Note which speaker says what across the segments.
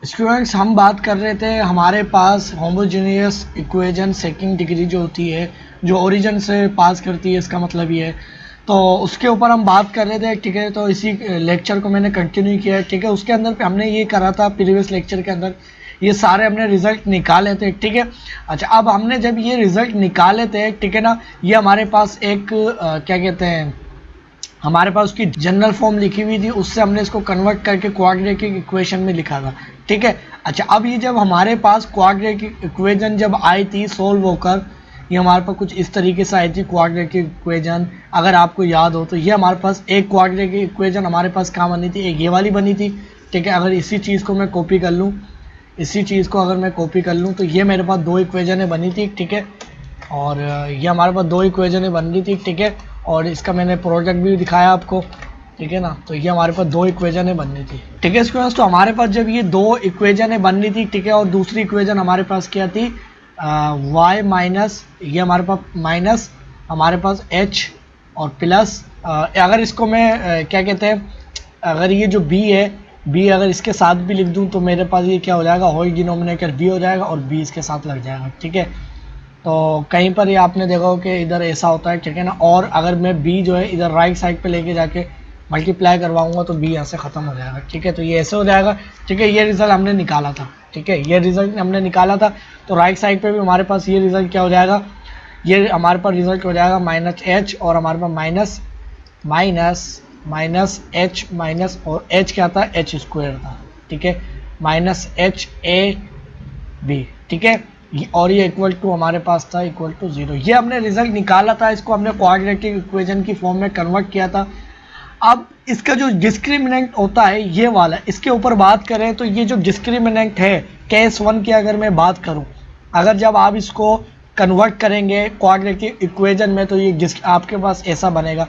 Speaker 1: Students हम बात कर रहे थे हमारे पास होमोजेनियस इक्वेशन सेकंड डिग्री जो होती है जो ओरिजिन से पास करती है, इसका मतलब ये है। तो उसके ऊपर हम बात कर रहे थे, ठीक है। तो इसी लेक्चर को मैंने कंटिन्यू किया है, ठीक है। उसके अंदर पे हमने ये करा था प्रीवियस लेक्चर के अंदर, ये सारे हमने रिजल्ट निकाले थे, ठीक है। अच्छा, अब हमने जब ये रिजल्ट निकाले थे, ठीक है ना, ये हमारे पास एक क्या कहते हैं, हमारे पास उसकी जनरल फॉर्म लिखी हुई थी, उससे हमने इसको कन्वर्ट करके क्वाड्रेटिक इक्वेशन में लिखा था, ठीक है। अच्छा, अब ये जब हमारे पास क्वाड्रेटिक इक्वेशन जब आई थी सोल्व होकर, ये हमारे पास कुछ इस तरीके से आई थी क्वाड्रेटिक इक्वेशन। अगर आपको याद हो तो ये हमारे पास एक क्वाड्रेटिक इक्वेशन हमारे पास कहाँ बनी थी, एक ये वाली बनी थी, ठीक है। अगर इसी चीज़ को मैं कॉपी कर लूँ, इसी चीज़ को अगर मैं कॉपी कर लूँ तो ये मेरे पास दो इक्वेशनें बनी थी, ठीक है। और ये हमारे पास दो इक्वेशनें बन रही थी, ठीक है। और इसका मैंने प्रोडक्ट भी दिखाया आपको, ठीक है ना। तो ये हमारे पास दो इक्वेशनें बन रही थी, ठीक है स्टूडेंट्स। तो हमारे पास जब ये दो इक्वेशनें बन रही थी, ठीक है, और दूसरी इक्वेशन हमारे पास क्या थी, y माइनस, ये हमारे पास माइनस, हमारे पास h और प्लस, अगर इसको मैं क्या कहते हैं, अगर ये जो b है, b अगर इसके साथ भी लिख दूं तो मेरे पास ये क्या हो जाएगा, होल डिनोमिनेटर b हो जाएगा और b इसके साथ लग जाएगा, ठीक है। तो कहीं पर ये आपने देखा हो कि इधर ऐसा होता है, ठीक है ना। और अगर मैं b जो है इधर राइट साइड पे लेके जाके मल्टीप्लाई करवाऊंगा तो b यहाँ से ख़त्म हो जाएगा, ठीक है। तो ये ऐसे हो जाएगा, ठीक है। ये रिज़ल्ट हमने निकाला था, ठीक है, ये रिज़ल्ट हमने निकाला था। तो राइट साइड पे भी हमारे पास ये रिज़ल्ट क्या हो जाएगा, ये हमारे पास रिज़ल्ट हो जाएगा माइनस एच, और हमारे पास minus minus minus h minus, और एच क्या था, एच स्क्वायर था, ठीक है, माइनस एच ए बी, ठीक है। और ये इक्वल टू हमारे पास था इक्वल टू 0। ये हमने रिजल्ट निकाला था, इसको हमने क्वाड्रेटिक इक्वेशन की फॉर्म में कन्वर्ट किया था। अब इसका जो डिस्क्रिमिनेंट होता है ये वाला, इसके ऊपर बात करें तो ये जो डिस्क्रिमिनेंट है केस 1 की अगर मैं बात करूं, अगर जब आप इसको कन्वर्ट करेंगे क्वाड्रेटिक इक्वेशन में तो ये आपके पास ऐसा बनेगा।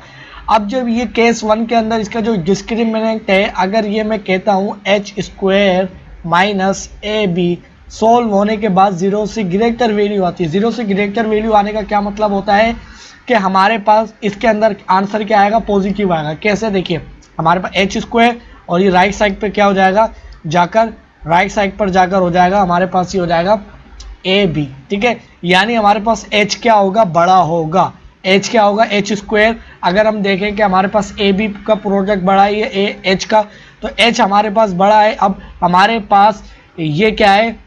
Speaker 1: अब जब ये केस 1 के अंदर इसका जो डिस्क्रिमिनेंट है, अगर ये मैं कहता हूँ एच स्क्वायर माइनस ए बी, सोल्व होने के बाद जीरो से ग्रेटर वैल्यू आती है। जीरो से ग्रेटर वैल्यू आने का क्या मतलब होता है कि हमारे पास इसके अंदर आंसर क्या आएगा, पॉजिटिव आएगा। कैसे, देखिए हमारे पास एच स्क्वायर और ये राइट साइड पे क्या हो जाएगा, जाकर राइट साइड पर जाकर हो जाएगा हमारे पास ये हो जाएगा ए बी, ठीक है। यानी हमारे पास एच क्या होगा, बड़ा होगा। एच क्या होगा, एच स्क्वायर। अगर हम देखें कि हमारे पास ए बी का प्रोडक्ट बड़ा है ये एच का, तो एच हमारे पास बड़ा है। अब हमारे पास ये क्या है,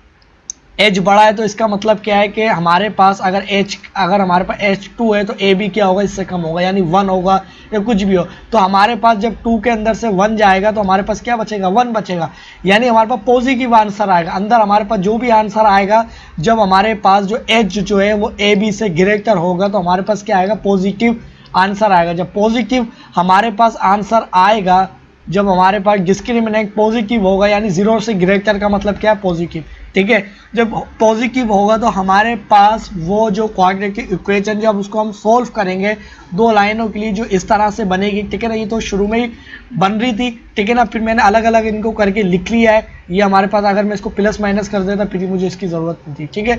Speaker 1: एच बड़ा है, तो इसका मतलब क्या है कि हमारे पास अगर हमारे पास एच टू है तो ए बी क्या होगा, इससे कम होगा, यानी 1 होगा या कुछ भी हो। तो हमारे पास जब 2 के अंदर से 1 जाएगा तो हमारे पास क्या बचेगा, 1 बचेगा। यानी हमारे पास पॉजिटिव आंसर आएगा। अंदर हमारे पास जो भी आंसर आएगा, जब हमारे पास जो एच जो है वो ए बी से ग्रेटर होगा तो हमारे पास क्या आएगा, पॉजिटिव आंसर आएगा। जब पॉजिटिव हमारे पास आंसर आएगा, जब हमारे पास डिस्क्रिमिनेंट पॉजिटिव होगा, यानी 0 से ग्रेटर का मतलब क्या है, पॉजिटिव, ठीक है। जब पॉजिटिव होगा तो हमारे पास वो जो क्वाड्रेटिक इक्वेशन जब उसको हम सोल्व करेंगे दो लाइनों के लिए जो इस तरह से बनेगी, ठीक है ना। ये तो शुरू में ही बन रही थी, ठीक है ना, फिर मैंने अलग अलग इनको करके लिख लिया है। ये हमारे पास अगर मैं इसको प्लस माइनस कर देता फिर मुझे इसकी ज़रूरत नहीं थी, ठीक है।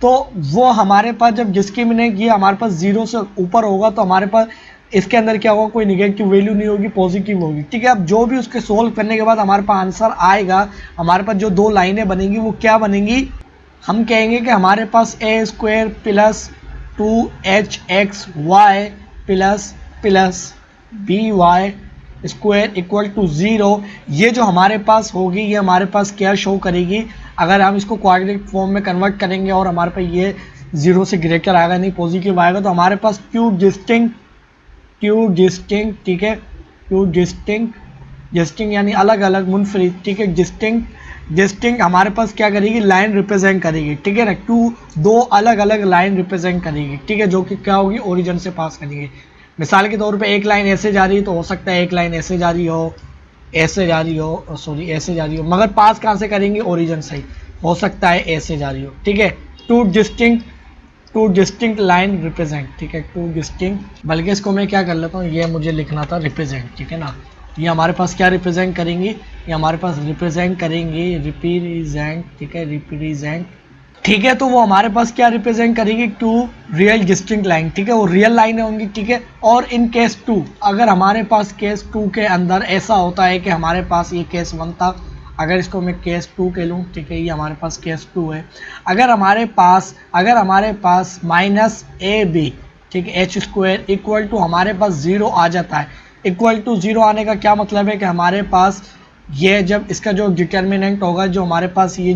Speaker 1: तो वो हमारे पास जब डिस्क्रिमिनेंट ये हमारे पास 0 से ऊपर होगा तो हमारे पास इसके अंदर क्या होगा, कोई निगेटिव वैल्यू नहीं होगी, पॉजिटिव होगी, ठीक है। अब जो भी उसके सोल्व करने के बाद हमारे पास आंसर आएगा, हमारे पास जो दो लाइनें बनेंगी वो क्या बनेंगी, हम कहेंगे कि हमारे पास a square plus 2hx y plus plus b y square equal to 0। ये जो हमारे पास होगी ये हमारे पास क्या शो करेगी, अगर हम इसको क्वाड्रेटिक फॉर्म में कन्वर्ट करेंगे और हमारे पास ये 0 से ग्रेटर आएगा, नहीं पॉजिटिव आएगा, तो हमारे पास क्यू डिस्टिंक्ट, ठीक है, क्यू डिस्टिंक्ट यानी अलग अलग मुनफरिद, ठीक है। डिस्टिंक्ट हमारे पास क्या करेगी, लाइन रिप्रेजेंट करेगी, ठीक है ना। दो अलग अलग लाइन रिप्रेजेंट करेगी, ठीक है, जो कि क्या होगी, ओरिजिन से पास करेंगे। मिसाल के तौर पे एक लाइन ऐसे जा रही है तो हो सकता है एक लाइन ऐसे जा रही हो, ऐसे जा रही हो, सॉरी ऐसे जा रही हो, मगर पास कहाँ से करेंगे, ओरिजिन से ही, हो सकता है ऐसे जा रही हो, ठीक है। टू डिस्टिंक्ट लाइन रिप्रेजेंट, ठीक है, टू डिस्टिंक्ट, बल्कि इसको मैं क्या कर लेता हूँ, ये मुझे लिखना था रिप्रेजेंट, ठीक है ना। ये हमारे पास क्या रिप्रेजेंट करेंगी, ये हमारे पास रिप्रेजेंट करेंगी रिप्रेजेंट, ठीक है, रिप्रेजेंट, ठीक है। तो वो हमारे पास क्या रिप्रेजेंट करेगी, टू रियल डिस्टिंक्ट लाइन, ठीक है, वो रियल लाइनें होंगी, ठीक है। और इन केस 2, अगर हमारे पास केस 2 के अंदर ऐसा होता है कि हमारे पास ये केस 1 था, अगर इसको मैं केस 2 के लूँ, ठीक है, ये हमारे पास केस 2 है। अगर हमारे पास माइनस ए बी, ठीक है, एच स्क्वायर इक्वल टू हमारे पास 0 आ जाता है। इक्वल टू 0 आने का क्या मतलब है कि हमारे पास ये जब इसका जो डिटर्मिनेंट होगा, जो हमारे पास ये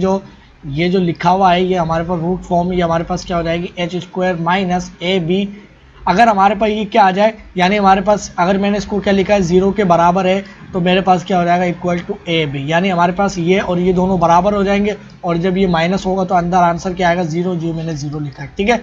Speaker 1: जो लिखा हुआ है, ये हमारे पास रूट फॉर्म, ये हमारे पास क्या हो जाएगी, एच स्क्वायर माइनस ए बी। अगर हमारे पास ये क्या आ जाए, यानी हमारे पास अगर मैंने इसको क्या लिखा है 0 के बराबर है, तो मेरे पास क्या हो जाएगा, इक्वल टू ए बी, यानी हमारे पास ये और ये दोनों बराबर हो जाएंगे। और जब ये माइनस होगा तो अंदर आंसर क्या आएगा, 0, जो मैंने 0 लिखा है, ठीक है।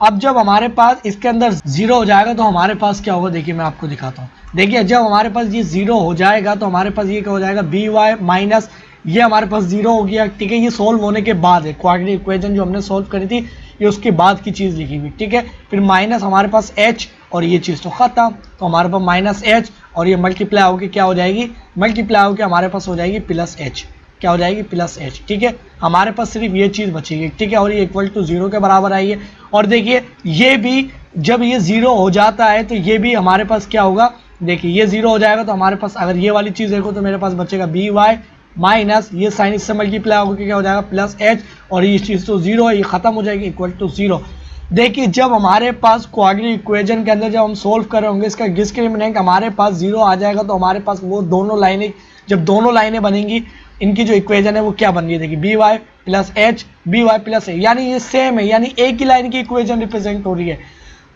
Speaker 1: अब जब हमारे पास इसके अंदर 0 हो जाएगा तो हमारे पास क्या होगा, देखिए मैं आपको दिखाता हूँ। देखिए जब हमारे पास ये 0 हो जाएगा तो हमारे पास ये क्या हो जाएगा, बी वाई माइनस, ये हमारे पास 0 हो गया, ठीक है। ये सोल्व होने के बाद है, क्वाड्रेटिक इक्वेशन जो हमने सोल्व करी थी ये उसके बाद की चीज़ लिखी हुई, ठीक है। फिर माइनस हमारे पास h और ये चीज़ तो खत्म, तो हमारे पास माइनस h और ये मल्टीप्लाई होकर क्या हो जाएगी, मल्टीप्लाई होकर हमारे पास हो जाएगी प्लस h, क्या हो जाएगी, प्लस h, ठीक है। हमारे पास सिर्फ ये चीज़ बचेगी, ठीक है, और ये इक्वल टू 0 के बराबर आई है। और देखिए ये भी जब ये 0 हो जाता है तो ये भी हमारे पास क्या होगा, देखिए ये 0 हो जाएगा तो हमारे पास अगर ये वाली चीज़ देखो तो मेरे पास बचेगा बी वाई माइनस, ये साइन इससे मल्टीप्लाई होकर क्या हो जाएगा, प्लस h, और ये चीज़ तो 0 है, ये खत्म हो जाएगी, इक्वल टू 0। देखिए जब हमारे पास क्वाड्रेटिक इक्वेशन के अंदर जब हम सोल्व कर रहे होंगे इसका डिस्क्रिमिनेंट हमारे पास 0 आ जाएगा, तो हमारे पास वो दोनों लाइनें, जब दोनों लाइनें बनेंगी इनकी जो इक्वेशन है वो क्या बन रही है, देखिए B Y plus H, B Y plus A, यानी ये सेम है, यानी एक ही लाइन की इक्वेशन रिप्रेजेंट हो रही है।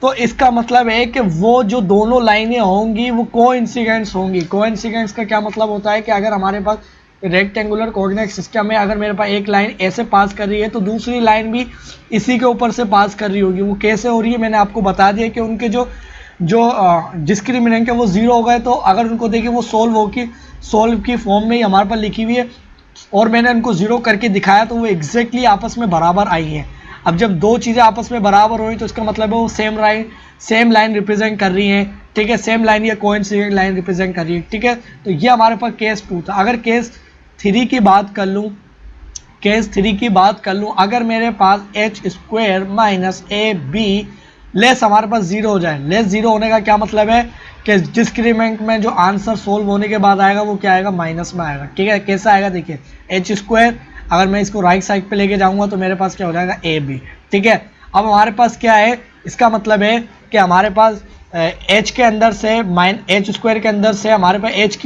Speaker 1: तो इसका मतलब है कि वो जो दोनों लाइनें होंगी वो कोइंसिडेंस होंगी। कोइंसिडेंस का क्या मतलब होता है कि अगर हमारे पास रेक्टेंगुलर कोऑर्डिनेट सिस्टम में अगर मेरे पास एक लाइन ऐसे पास कर रही है तो दूसरी लाइन भी इसी के ऊपर से पास कर रही होगी। वो कैसे हो रही है मैंने आपको बता दिया कि उनके जो डिस्क्रिमिनेंट है वो 0 हो गए, तो अगर उनको देखिए वो सोल्व की फॉर्म में ही हमारे पास लिखी हुई है और मैंने उनको 0 करके दिखाया तो वो एग्जैक्टली आपस में बराबर आई है। अब जब दो चीज़ें आपस में बराबर हुई तो इसका मतलब है वो सेम लाइन रिप्रेजेंट कर रही हैं, ठीक है, सेम लाइन या कोइंसिडेंट लाइन रिप्रेजेंट कर रही है, ठीक है। तो ये हमारे पास केस 2 था। अगर केस 3 की बात कर लूँ, अगर मेरे पास एच स्क्वायर माइनस ए बी लेस हमारे पास 0 हो जाए, लेस 0 होने का क्या मतलब है कि डिस्क्रिमिनेंट में जो आंसर सोल्व होने के बाद आएगा वो क्या आएगा, माइनस में आएगा, ठीक है। कैसा आएगा, देखिए एच स्क्वायर, अगर मैं इसको राइट साइड पे लेके जाऊंगा तो मेरे पास क्या हो जाएगा, ए बी, ठीक है। अब हमारे पास क्या है, इसका मतलब है कि हमारे पास एच के अंदर से एच स्क्वायर के अंदर से हमारे पास एच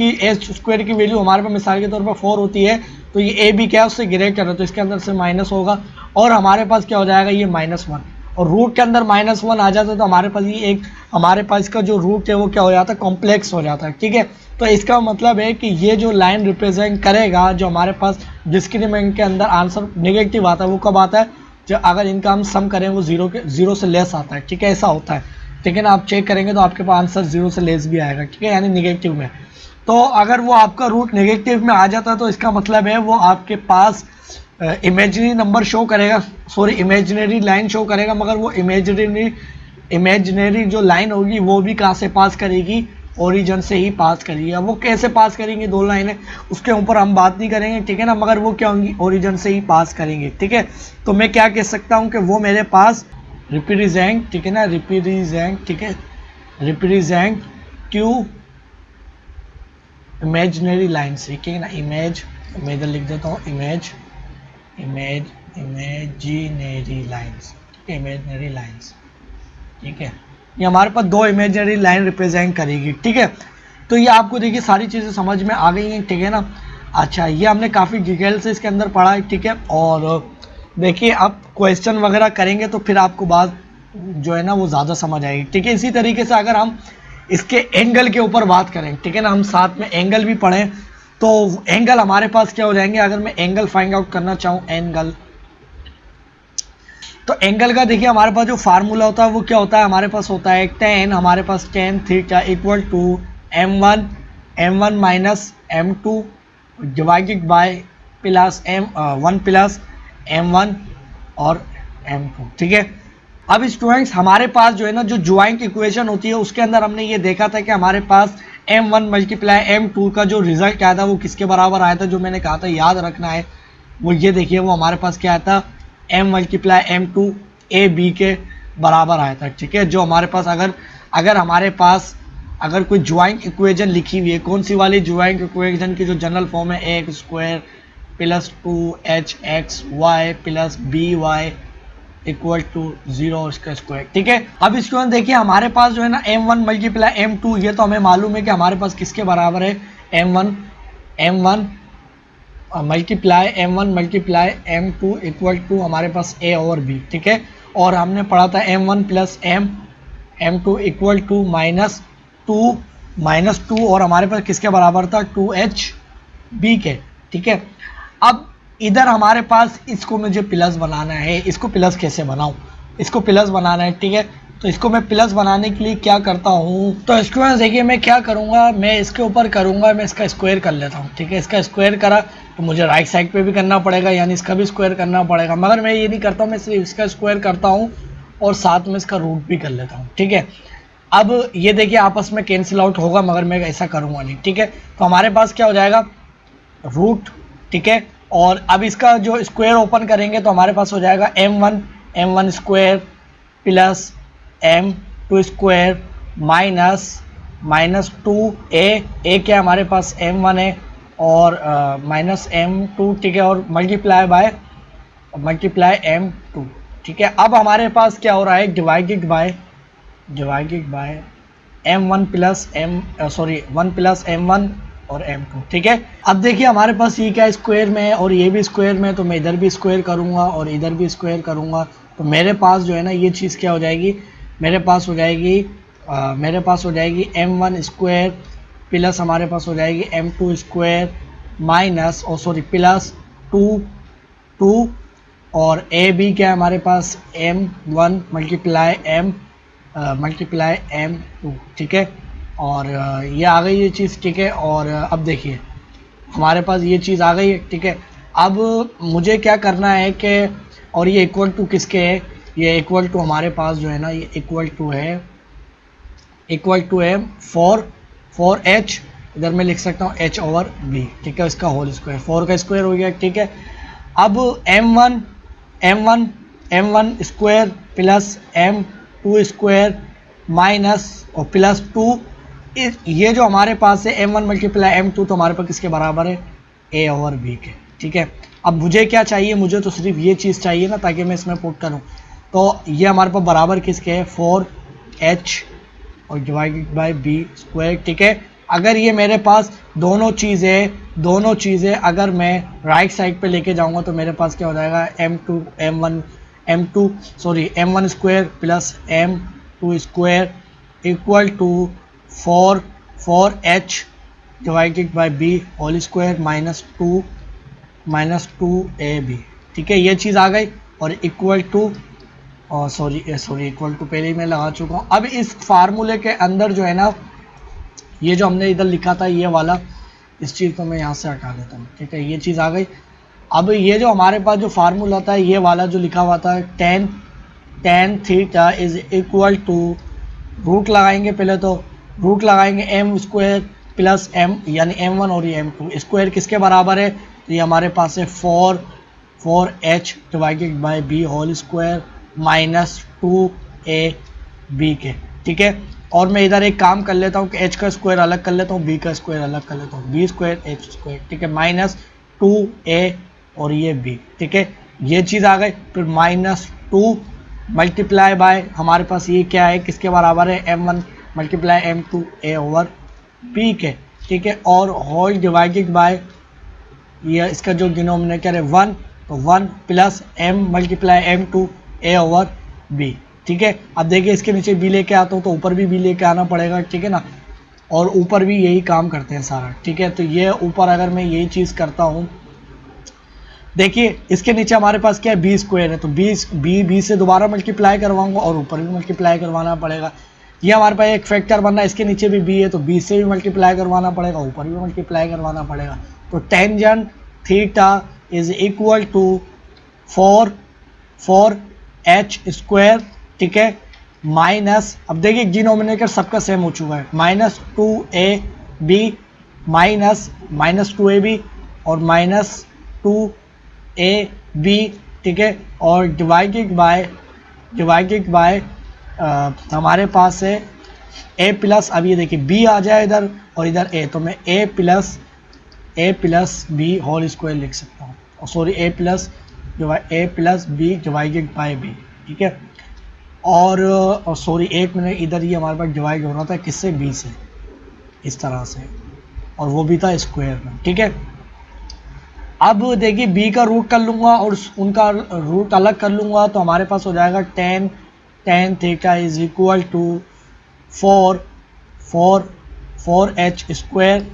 Speaker 1: स्क्वायर की वैल्यू हमारे पास मिसाल के तौर पर 4 होती है, तो ये ए बी क्या है उससे ग्रेड कर रहा है तो इसके अंदर से माइनस होगा और हमारे पास क्या हो जाएगा, ये -1, और रूट के अंदर -1 आ जाता है तो हमारे पास ये हमारे पास इसका जो रूट है वो क्या हो जाता है, कॉम्प्लेक्स हो जाता है, ठीक है। तो इसका मतलब है कि ये जो लाइन रिप्रेजेंट करेगा, जो हमारे पास डिस्क्रिमिनेंट के अंदर आंसर नेगेटिव आता है वो कब आता है, जब अगर इनका हम सम करें वो 0 से लेस आता है, ठीक है, ऐसा होता है, ठीक है ना। आप चेक करेंगे तो आपके पास आंसर 0 से लेस भी आएगा, ठीक है, यानी नेगेटिव में। तो अगर वो आपका रूट नेगेटिव में आ जाता है तो इसका मतलब है वो आपके पास इमेजिनरी नंबर शो करेगा, सॉरी इमेजिनरी लाइन शो करेगा, मगर वो इमेजिनरी जो लाइन होगी वो भी कहाँ से पास करेगी, ओरिजिन से ही पास करेगी। अब वो कैसे पास करेंगे दो लाइनें, उसके ऊपर हम बात नहीं करेंगे, ठीक है ना, मगर वो क्या होंगी, ओरिजिन से ही पास करेंगे, ठीक है। तो मैं क्या कह सकता हूँ कि वो मेरे पास रिप्रेजेंट, ठीक है ना, रिप्रेजेंट टू इमेजिनरी लाइन से, ठीक है ना, मैं इधर लिख देता हूँ इमेजिनरी लाइन्स, ठीक है, इमेजिनरी लाइन्स, ठीक है। ये हमारे पास दो इमेजिनरी लाइन रिप्रेजेंट करेगी, ठीक है। तो ये आपको देखिए सारी चीज़ें समझ में आ गई हैं, ठीक है ना। अच्छा, ये हमने काफ़ी डिटेल से इसके अंदर पढ़ा है, ठीक है। और देखिए अब क्वेश्चन वगैरह करेंगे तो फिर आपको बात जो है ना वो ज़्यादा समझ आएगी, ठीक है। इसी तरीके से अगर हम इसके एंगल के ऊपर बात करें, ठीक है ना, हम साथ में एंगल भी पढ़ें तो एंगल हमारे पास क्या हो जाएंगे। अगर मैं एंगल फाइंड आउट करना चाहूँ, एंगल, तो एंगल का देखिए हमारे पास जो फार्मूला होता है वो क्या होता है, हमारे पास होता है tan, हमारे पास tan theta equal to m1 minus m2 divided by plus m1 plus m1 और m2, ठीक है। अब स्टूडेंट्स हमारे पास जो है ना जो ज्वाइंट इक्वेशन होती है उसके अंदर हमने ये देखा था कि हमारे पास m1 मल्टीप्लाई m2 का जो रिजल्ट आया था वो किसके बराबर आया था, जो मैंने कहा था याद रखना है वो ये देखिए, वो हमारे पास क्या आया था, m multiply m2 A B के बराबर आया था, ठीक है। जो हमारे पास अगर हमारे पास अगर कोई ज्वाइंट इक्वेशन लिखी हुई है, कौन सी वाली ज्वाइंट इक्वेशन की जो जनरल फॉर्म है, A square plus 2hxy plus by equal to 0 इसका स्क्वायर। ठीक है, अब इसको देखिए हमारे पास जो है ना m1 मल्टीप्लाई m2, ये तो हमें मालूम है कि हमारे पास किसके बराबर है, m1 multiply m2 equal to हमारे पास a और b। ठीक है, और हमने पढ़ा था m1 plus m2 equal to -2 और हमारे पास किसके बराबर था 2hb के। ठीक है, अब इधर हमारे पास इसको मुझे प्लस बनाना है, इसको प्लस कैसे बनाऊं, इसको प्लस बनाना है। ठीक है, तो इसको मैं प्लस बनाने के लिए क्या करता हूं, तो इसको देखिए मैं क्या करूंगा, मैं इसके ऊपर करूंगा, मैं इसका स्क्वायर कर लेता हूं। ठीक है, इसका स्क्वायर करा तो मुझे राइट साइड पे भी करना पड़ेगा, यानी इसका भी स्क्वायर करना पड़ेगा, मगर मैं ये नहीं करता हूँ, मैं सिर्फ इसका स्क्वायर करता हूँ और साथ में इसका रूट भी कर लेता हूँ। ठीक है, अब ये देखिए आपस में कैंसिल आउट होगा, मगर मैं ऐसा करूँगा नहीं। ठीक है, तो हमारे पास क्या हो जाएगा रूट। ठीक है, और अब इसका जो स्क्वायर ओपन करेंगे तो हमारे पास हो जाएगा m1 square plus m2 square minus 2a क्या हमारे पास m1 है और माइनस m2। ठीक है, और मल्टीप्लाई m2। ठीक है, अब हमारे पास क्या हो रहा है divided by m1 plus m1 और m2। ठीक है, अब देखिए हमारे पास ये क्या स्क्वायर में है और ये भी स्क्वायर में है, तो मैं इधर भी स्क्वायर करूंगा और इधर भी स्क्वायर करूंगा, तो मेरे पास जो है ना ये चीज़ क्या हो जाएगी, मेरे पास हो जाएगी m1 स्क्वायर प्लस हमारे पास हो जाएगी m2 स्क्वायर माइनस प्लस 2 और a भी क्या है हमारे पास m1 मल्टीप्लाई m2। ठीक है, और ये आ गई ये चीज़। ठीक है, और अब देखिए हमारे पास ये चीज़ आ गई है। ठीक है, अब मुझे क्या करना है कि, और ये इक्वल टू किसके है, ये इक्वल टू हमारे पास जो है ना ये इक्वल टू है 4h, इधर मैं लिख सकता हूँ h ओवर b। ठीक है, इसका होल स्क्वायर 4 का स्क्वायर हो गया। ठीक है, अब m1 square plus m2 square minus और प्लस 2, ये जो हमारे पास है m1 मल्टीप्लाई m2 तो हमारे पास किसके बराबर है a ओवर b के। ठीक है, अब मुझे क्या चाहिए, मुझे तो सिर्फ ये चीज़ चाहिए ना ताकि मैं इसमें पुट करूं, तो ये हमारे पास बराबर किसके है 4h और डिवाइडेड बाय b स्क्वायर। ठीक है, अगर ये मेरे पास दोनों चीज़ें अगर मैं राइट साइड पे लेके जाऊंगा तो मेरे पास क्या हो जाएगा m1 square plus m2 square equal to 4h divided by b whole square minus 2ab। ठीक है, ये चीज़ आ गई और इक्वल टू इक्वल टू पहले ही मैं लगा चुका हूँ। अब इस फार्मूले के अंदर जो है ना ये जो हमने इधर लिखा था ये वाला, इस चीज़ को मैं यहाँ से हटा देता हूँ। ठीक है, ये चीज़ आ गई। अब ये जो हमारे पास जो फार्मूला था ये वाला जो लिखा हुआ था tan theta is equal to, root लगाएंगे, पहले तो रूट लगाएंगे m स्क्वायर प्लस m यानी m1 और ये m2 स्क्वायर किसके बराबर है, तो ये हमारे पास है 4h divided by b whole square minus 2ab के। ठीक है, और मैं इधर एक काम कर लेता हूँ कि h का स्क्वायर अलग कर लेता हूँ, b का स्क्वायर अलग कर लेता हूँ, b स्क्वायर h स्क्वायर। ठीक है, माइनस 2a और ये b। ठीक है, ये चीज़ आ गई। फिर माइनस 2 मल्टीप्लाई बाय हमारे पास ये क्या है किसके बराबर है m1 multiply m2 a over b के। ठीक है, और होल डिवाइडेड बाय ये इसका जो डिनोमिनेटर है 1, तो 1 plus m multiply m2 a over b। ठीक है, अब देखिए इसके नीचे b लेके आता हूँ तो ऊपर भी b लेके आना पड़ेगा। ठीक है ना, और ऊपर भी यही काम करते हैं सारा। ठीक है, तो ये ऊपर अगर मैं यही चीज़ करता हूँ, देखिए इसके नीचे हमारे पास क्या है b स्क्वायर है, तो b से दोबारा मल्टीप्लाई करवाऊंगा और ऊपर भी मल्टीप्लाई करवाना पड़ेगा। ये हमारे पास एक फैक्टर बनना है, इसके नीचे भी b है तो b से भी मल्टीप्लाई करवाना पड़ेगा, ऊपर भी मल्टीप्लाई करवाना पड़ेगा। तो tangent theta is equal to 4h square. ठीक है, माइनस, अब देखिए डिनोमिनेटर सबका सेम हो चुका है, माइनस 2ab माइनस 2ab और माइनस 2ab। ठीक है, और डिवाइडेड बाय हमारे पास है a प्लस, अब ये देखिए b आ जाए इधर और इधर a, तो मैं a plus a plus b whole square लिख सकता हूँ, और sorry a plus b divided by b, ठीक है। और सॉरी एक मिनट, इधर ये हमारे पास डिवाइड हो रहा था किससे, बी से, इस तरह से, और वो भी था स्क्वायर में, ठीक है। अब देखिए बी का रूट कर लूँगा और उनका रूट अलग कर लूँगा, तो हमारे पास हो जाएगा tan theta is equal to 4 h square,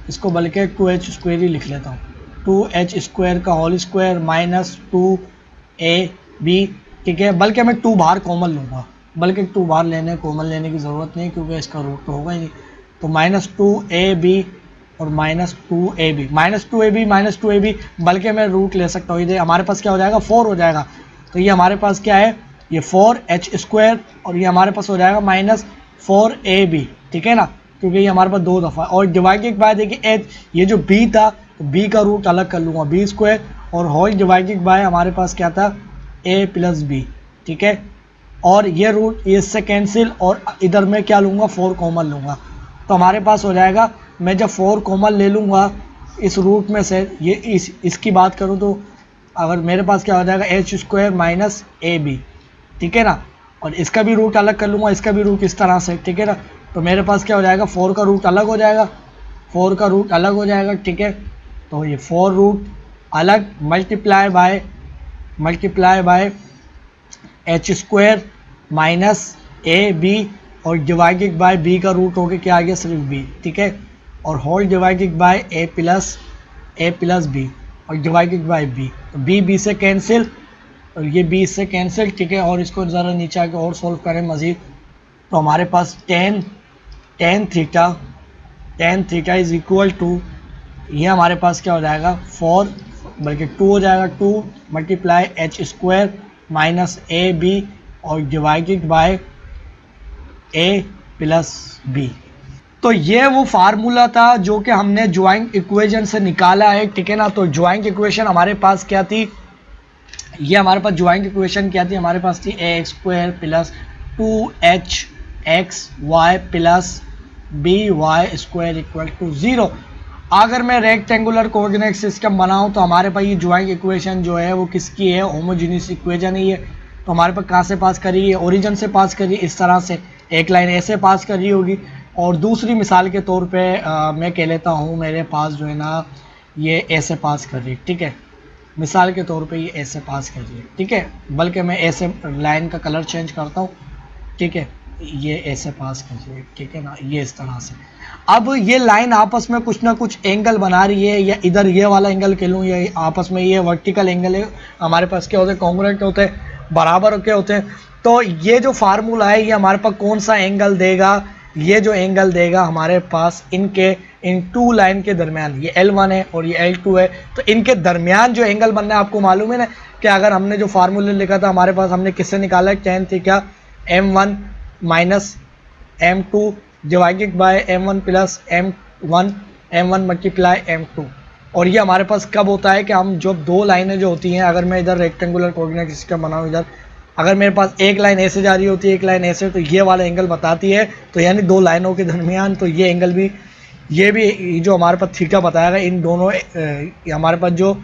Speaker 1: इसको बल्कि 2h स्क्वायर ही लिख लेता हूँ, 2h स्क्वायर का होल स्क्वायर माइनस 2ab, ठीक है। बल्कि मैं 2 बाहर कॉमन लूँगा, बल्कि 2 बाहर कॉमन लेने की ज़रूरत नहीं, क्योंकि इसका रूट तो होगा ही नहीं। तो -2ab और -2ab, बल्कि मैं रूट ले सकता हूँ, इधर हमारे पास क्या हो जाएगा, 4 हो जाएगा। तो ये हमारे पास क्या है, ये 4h स्क्वायर, और ये हमारे पास हो जाएगा -4ab, ठीक है ना, क्योंकि ये हमारे पास 2 दफ़ा। और डिवाइडेड बाय देखिए एच, ये जो b था, तो b का रूट अलग कर लूँगा, b स्क्वायर, और होल डिवाइडेड बाय हमारे पास क्या था, a प्लस बी, ठीक है। और ये रूट इससे कैंसिल, और इधर मैं क्या लूँगा, 4 कॉमन लूँगा, तो हमारे पास हो जाएगा, मैं जब 4 कॉमन ले लूँगा इस रूट में से, ये इसकी बात करूँ तो अगर मेरे पास क्या हो जाएगा, एच स्क्वायर माइनस ए बी, ठीक है ना, और इसका भी रूट अलग कर लूँगा, इसका भी रूट इस तरह से, ठीक है ना। तो मेरे पास क्या हो जाएगा, 4 का रूट अलग हो जाएगा, 4 का रूट अलग हो जाएगा, ठीक है। तो ये 4 रूट अलग multiply by h square minus A B, और डिवाइडेड बाय बी का रूट हो गया क्या आ गया, सिर्फ बी, ठीक है। और whole divided by A plus b, और डिवाइडेड बाय बी, तो बी से कैंसिल, और ये बी से कैंसिल, ठीक है। और इसको ज़रा नीचे आके और सॉल्व करें मज़ीद, तो हमारे पास tan theta is equal to, ये हमारे पास क्या हो जाएगा, 4 बल्कि 2 हो जाएगा, 2 multiply H square minus A B, और divided by A plus B. तो ये वो फार्मूला था जो कि हमने ज्वाइंट इक्वेशन से निकाला है, ठीक है ना। तो ज्वाइंट इक्वेशन हमारे पास क्या थी, ये हमारे पास ज्वाइंट इक्वेशन क्या थी, हमारे पास थी A square plus 2hxy plus by square equal to 0। अगर मैं रेक्टेंगुलर कोऑर्डिनेट सिस्टम बनाऊं तो हमारे पास ये ज्वाइंट इक्वेशन जो है वो किसकी है, होमोजेनियस इक्वेशन ही है। तो हमारे पास कहाँ से पास करी है, ओरिजिन से पास करी, इस तरह से एक लाइन ऐसे पास करी होगी। और दूसरी मिसाल के तौर पे मैं कह लेता हूँ मेरे पास जो है ना ये ऐसे पास कर रही है, ठीक है। मिसाल के तौर पे ये ऐसे पास कर रही है, ठीक है, बल्कि मैं ऐसे लाइन का कलर चेंज करता हूँ, ठीक है, ये ऐसे पास कर रही है, ठीक है ना, ये इस तरह से। अब ये लाइन आपस में कुछ ना कुछ एंगल बना रही है, या इधर ये वाला एंगल कह लूँ, या आपस में ये वर्टिकल एंगल है, हमारे पास क्या होते हैं, कॉन्ग्रुएंट होते हैं, बराबर के होते हैं। तो ये जो फार्मूला है ये हमारे पास कौन सा एंगल देगा, ये जो एंगल देगा हमारे पास इन 2 लाइन के दरमियान, ये L1 है और ये L2 है, तो इनके दरमियान जो एंगल बनना है, आपको मालूम है ना कि अगर हमने जो फार्मूला लिखा था हमारे पास, हमने किससे निकाला है, tan theta m1 minus m2 divided bye m1 plus m1 multiply m2। और ये हमारे पास कब होता है कि हम जब 2 लाइनें जो होती हैं, अगर मैं इधर रेक्टेंगुलर कोऑर्डिनेट सिस्टम बनाऊँ, इधर अगर मेरे पास एक लाइन ऐसे जा रही होती है, एक लाइन ऐसे, तो ये वाला एंगल बताती है, तो यानी 2 लाइनों के दरमियान, तो ये एंगल भी, ये भी जो हमारे पास थीटा बताएगा, इन दोनों हमारे पास जो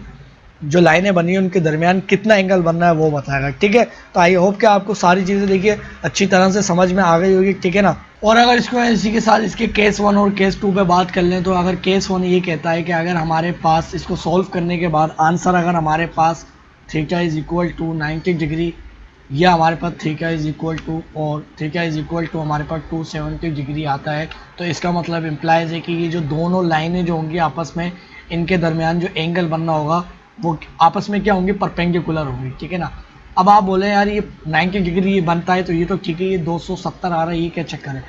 Speaker 1: लाइनें बनी हैं उनके दरमियान कितना एंगल बनना है वो बताएगा, ठीक है। तो आई होप कि आपको सारी चीज़ें देखिए अच्छी तरह से समझ में आ गई होगी, ठीक है ना। और अगर इसको इसी के साथ इसके केस 1 और केस 2 पे बात कर लें, तो अगर केस 1 ये कहता है कि अगर हमारे पास इसको सॉल्व करने के बाद आंसर अगर हमारे पास theta is equal to 90 degree, या हमारे पास थीटा इज इक्वल टू, और थीटा इज इक्वल टू हमारे पास 270 डिग्री आता है, तो इसका मतलब इम्प्लाइज है कि ये जो दोनों लाइनें जो होंगी आपस में, इनके दरमियान जो एंगल बनना होगा वो आपस में क्या होंगी, परपेंडिकुलर होंगी, ठीक है ना। अब आप बोले यार ये 90 डिग्री ये बनता है तो ये तो ठीक है, ये 270 आ रहा है, ये क्या चक्कर है।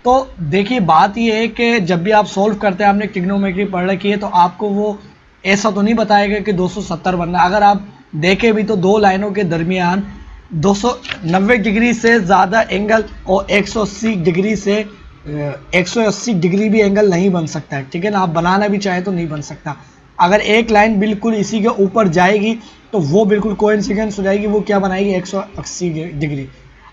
Speaker 1: तो देखिए बात ये है कि जब भी आप सॉल्व करते हैं, आपने ट्रिग्नोमेट्री पढ़ रखी है, तो आपको वो ऐसा तो नहीं बताएगा कि 270 बनना। अगर आप देखें भी तो 2 लाइनों के दरमियान 290 डिग्री से ज़्यादा एंगल और 180 डिग्री से 180 डिग्री भी एंगल नहीं बन सकता है, ठीक है ना। आप बनाना भी चाहे तो नहीं बन सकता। अगर एक लाइन बिल्कुल इसी के ऊपर जाएगी तो वो बिल्कुल कोइंसिडेंस हो जाएगी, वो क्या बनाएगी, 180 डिग्री।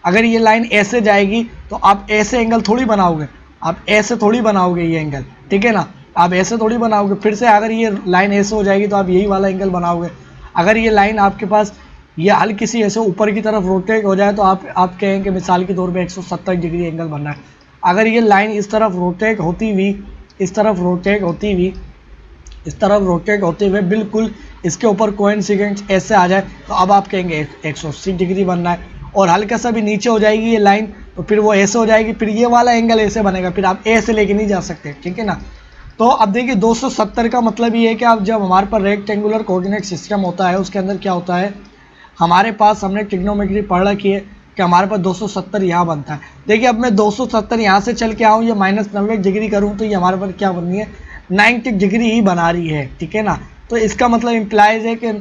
Speaker 1: अगर ये लाइन ऐसे जाएगी तो आप ऐसे एंगल थोड़ी बनाओगे, आप ऐसे थोड़ी बनाओगे ये एंगल, ठीक है ना। आप ऐसे थोड़ी बनाओगे, फिर से अगर ये लाइन ऐसे हो जाएगी तो आप यही वाला एंगल बनाओगे। अगर ये लाइन आपके पास ये हल्की सी ऐसे ऊपर की तरफ रोटेट हो जाए तो आप कहें कि मिसाल के तौर पे 170 डिग्री एंगल बनना है। अगर ये लाइन इस तरफ रोटेट होती हुई इस तरफ रोटेट होती हुई इस तरफ रोटेट होते हुए बिल्कुल इसके ऊपर कोइंसिडेंस ऐसे आ जाए तो अब आप कहेंगे 180 डिग्री बनना है। और हल्का सा भी नीचे हो जाएगी ये लाइन तो फिर वो ऐसे हो जाएगी, फिर ये वाला एंगल ऐसे बनेगा, फिर आप ऐसे लेके नहीं जा सकते, ठीक है ना। तो अब देखिए 270 का मतलब ये है कि अब जब हमारे पास रेक्टेंगुलर कोऑर्डिनेट सिस्टम होता है उसके अंदर क्या होता है, हमारे पास हमने ट्रिग्नोमेट्री पढ़ रखी है कि हमारे पास 270 यहाँ बनता है। देखिए अब मैं 270 यहाँ से चल के आऊँ, ये -90 डिग्री करूँ तो ये हमारे पास क्या बननी है, 90 डिग्री ही बना रही है, ठीक है ना। तो इसका मतलब इम्प्लाइज है कि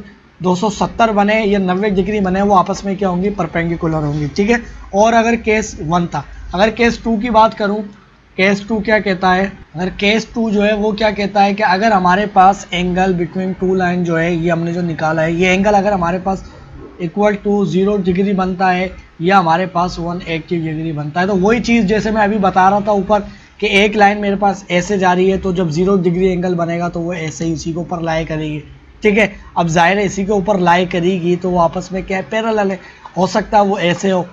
Speaker 1: 270 बने या 90 डिग्री बने वो आपस में क्या होंगी, परपेंडिकुलर होंगी, ठीक है। और अगर केस 1 था, अगर केस 2 की बात करूँ, केस 2 क्या कहता है, अगर केस 2 जो है वो क्या कहता है कि अगर हमारे पास एंगल बिटवीन टू लाइन जो है ये हमने जो निकाला है, ये एंगल अगर हमारे पास इक्वल टू 0 डिग्री बनता है या हमारे पास 180 डिग्री बनता है, तो वही चीज़ जैसे मैं अभी बता रहा था ऊपर कि एक लाइन मेरे पास ऐसे जा रही है तो जब 0 डिग्री एंगल बनेगा तो वो ऐसे ही इसी के ऊपर लाई करेगी, ठीक है। अब जाहिर है इसी के ऊपर लाई करेगी तो वो आपस में क्या है, पैरेलल है, हो सकता है वो ऐसे हो,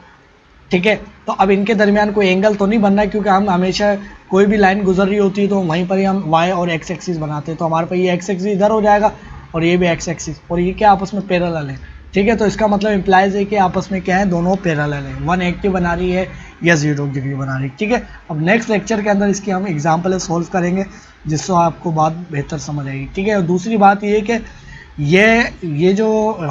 Speaker 1: ठीक है। तो अब इनके दरमियान कोई एंगल तो नहीं बनना है क्योंकि हम हमेशा कोई भी लाइन गुजर रही होती है तो वहीं पर ही हम वाई और एक्स एक्सिस बनाते हैं, तो हमारे पास ये एक्स एक्सिस इधर हो जाएगा और ये भी एक्स एक्सिस, और ये क्या आपस में पैरेलल है, ठीक है। तो इसका मतलब इम्प्लाइज है कि आपस में क्या है, दोनों पैरेलल है, 180 बना रही है या 0 डिग्री बना रही है, ठीक है। अब नेक्स्ट लेक्चर के अंदर इसकी हम एग्जाम्पल सॉल्व करेंगे जिससे आपको बात बेहतर समझ आएगी, ठीक है। और दूसरी बात ये कि ये जो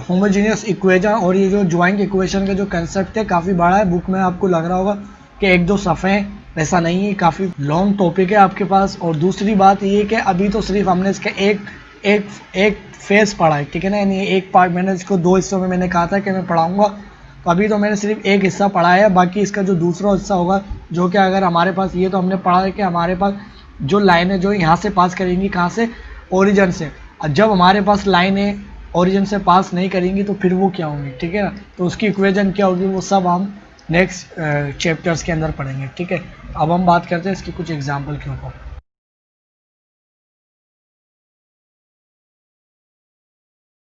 Speaker 1: होमोजेनियस इक्वेशन और ये जो ज्वाइंट इक्वेशन का जो कंसेप्ट है काफ़ी बड़ा है, बुक में आपको लग रहा होगा कि 1-2 सफ़े हैं, ऐसा नहीं है, काफ़ी लॉन्ग टॉपिक है आपके पास। और दूसरी बात ये कि अभी तो सिर्फ हमने इसका एक फेज पढ़ा है, ठीक है ना, यानी एक पार्ट, मैंने इसको 2 हिस्सों में मैंने कहा था कि मैं पढ़ाऊँगा, तो अभी तो मैंने सिर्फ एक हिस्सा पढ़ा है, बाकी इसका जो दूसरा हिस्सा होगा जो कि अगर हमारे पास, ये तो हमने पढ़ा है कि हमारे पास जो लाइनें जो यहाँ से पास करेंगी, कहाँ से, ओरिजिन से, और जब हमारे पास लाइनें ओरिजिन से पास नहीं करेंगी तो फिर वो क्या होंगी, ठीक है ना, तो उसकी इक्वेशन क्या होगी वो सब हम नेक्स्ट चैप्टर्स के अंदर पढ़ेंगे, ठीक है। अब हम बात करते हैं इसकी कुछ एग्जाम्पल के ऊपर।